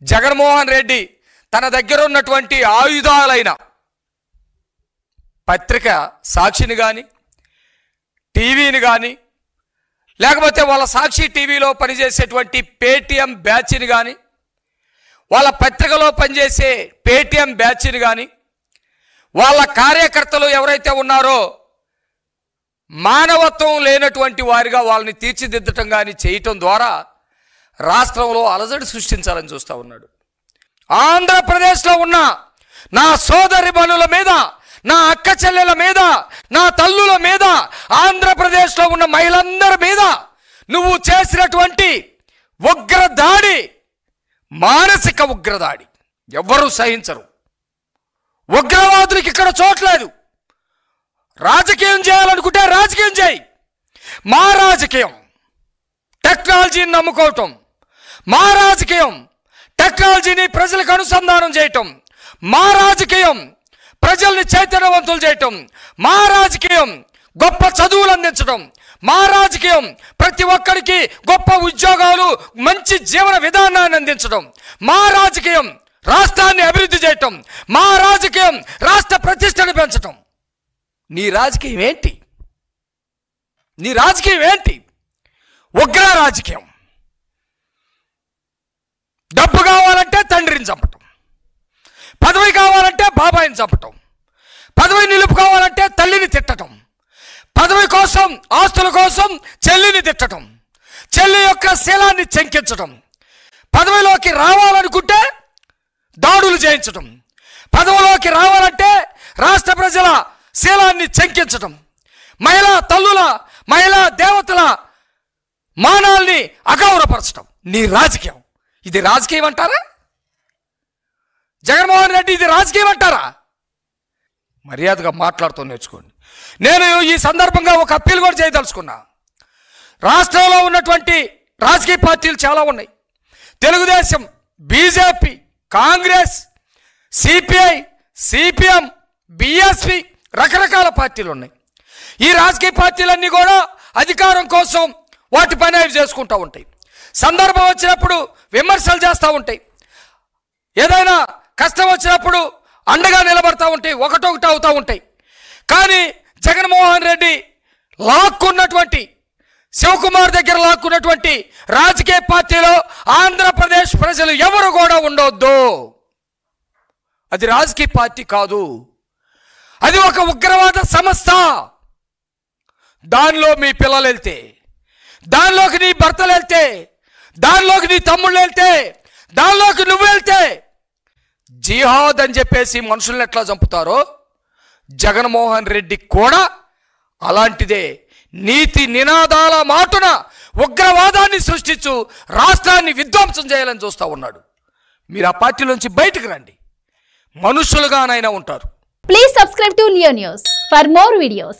జగన్మోహన్ రెడ్డి తన దగ్గర ఉన్నటువంటి ఆయుధాలైన పత్రిక సాక్షిని కానీ, టీవీని కానీ, లేకపోతే వాళ్ళ సాక్షి టీవీలో పనిచేసేటువంటి పేటీఎం బ్యాచ్ని కానీ, వాళ్ళ పత్రికలో పనిచేసే పేటీఎం బ్యాచ్ని కానీ, వాళ్ళ కార్యకర్తలు ఎవరైతే ఉన్నారో మానవత్వం లేనటువంటి వారిగా వాళ్ళని తీర్చిదిద్దటం కానీ చేయటం ద్వారా రాష్ట్రంలో అలజడి సృష్టించాలని చూస్తూ ఉన్నాడు. ఆంధ్రప్రదేశ్లో ఉన్న నా సోదరిమణుల మీద, నా అక్క చెల్లెల మీద, నా తల్లుల మీద, ఆంధ్రప్రదేశ్లో ఉన్న మహిళలందరి మీద నువ్వు చేసినటువంటి ఉగ్రదాడి మానసిక ఉగ్రదాడి ఎవ్వరూ సహించరు. ఉగ్రవాదులకి ఇక్కడ చోట్లేదు. రాజకీయం చేయాలనుకుంటే రాజకీయం చేయి. మా రాజకీయం టెక్నాలజీని నమ్ముకోవటం, మా రాజకీయం టెక్నాలజీని ప్రజలకు అనుసంధానం చేయటం, మా రాజకీయం ప్రజల్ని చైతన్యవంతులు చేయటం, మా రాజకీయం గొప్ప చదువులు అందించడం, మా రాజకీయం ప్రతి ఒక్కరికి గొప్ప ఉద్యోగాలు, మంచి జీవన విధానాన్ని అందించడం, మా రాజకీయం రాష్ట్రాన్ని అభివృద్ధి చేయటం, మా రాజకీయం రాష్ట్ర ప్రతిష్టను పెంచటం. నీ రాజకీయం ఏంటి? నీ రాజకీయం ఏంటి? ఉగ్ర రాజకీయం. డబ్బు కావాలంటే తండ్రిని చంపటం, పదవి కావాలంటే బాబాయిని చంపటం, పదవి నిలుపుకోవాలంటే తల్లిని తిట్టడం, పదవి కోసం ఆస్తుల కోసం చెల్లిని తిట్టడం, చెల్లి యొక్క శీలాన్ని చెంకించడం, పదవిలోకి రావాలనుకుంటే దాడులు చేయించడం, పదవిలోకి రావాలంటే రాష్ట్ర ప్రజల శీలాన్ని చెంకించడం, మహిళా తల్లుల, మహిళా దేవతల మానాల్ని అగౌరవపరచడం. నీ రాజకీయం ఇది రాజకీయం అంటారా? జగన్మోహన్ రెడ్డి ఇది రాజకీయం అంటారా? మర్యాదగా మాట్లాడుతూ నేర్చుకోండి. నేను ఈ సందర్భంగా ఒక అప్పీల్ కూడా చేయదలుచుకున్నా. రాష్ట్రంలో ఉన్నటువంటి రాజకీయ పార్టీలు చాలా ఉన్నాయి. Telugu Desam, BJP, Congress, CPI, CPM, BSP, రకరకాల పార్టీలు ఉన్నాయి. ఈ రాజకీయ పార్టీలన్నీ కూడా అధికారం కోసం వాటి పని అవి చేసుకుంటూ ఉంటాయి. సందర్భం వచ్చినప్పుడు విమర్శలు చేస్తూ ఉంటాయి. ఏదైనా కష్టం వచ్చినప్పుడు అండగా నిలబడతా ఉంటాయి, ఒకటొకటి అవుతూ ఉంటాయి. కానీ జగన్మోహన్ రెడ్డి లాక్కున్నటువంటి, శివకుమార్ దగ్గర లాక్కున్నటువంటి రాజకీయ పార్టీలో ఆంధ్రప్రదేశ్ ప్రజలు ఎవరు కూడా ఉండొద్దు. అది రాజకీయ పార్టీ కాదు, అది ఒక ఉగ్రవాద సంస్థ. దానిలో మీ పిల్లలు వెళ్తే, దానిలోకి నీ భర్తలు వెళ్తే, దానిలోకి నీ తమ్ముళ్ళు వెళ్తే, దానిలోకి నువ్వు వెళ్తే జిహాద్ అని చెప్పేసి మనుషుల్ని ఎట్లా చంపుతారో జగన్మోహన్ రెడ్డి కూడా అలాంటిదే. నీతి నినాదాల మాటున ఉగ్రవాదాన్ని సృష్టించు రాష్ట్రాన్ని విధ్వంసం చేయాలని చూస్తూ ఉన్నాడు. మీరు ఆ పార్టీలోంచి బయటకు రండి, మనుషులుగానైనా ఉంటారు. Please subscribe to Leo News for more videos.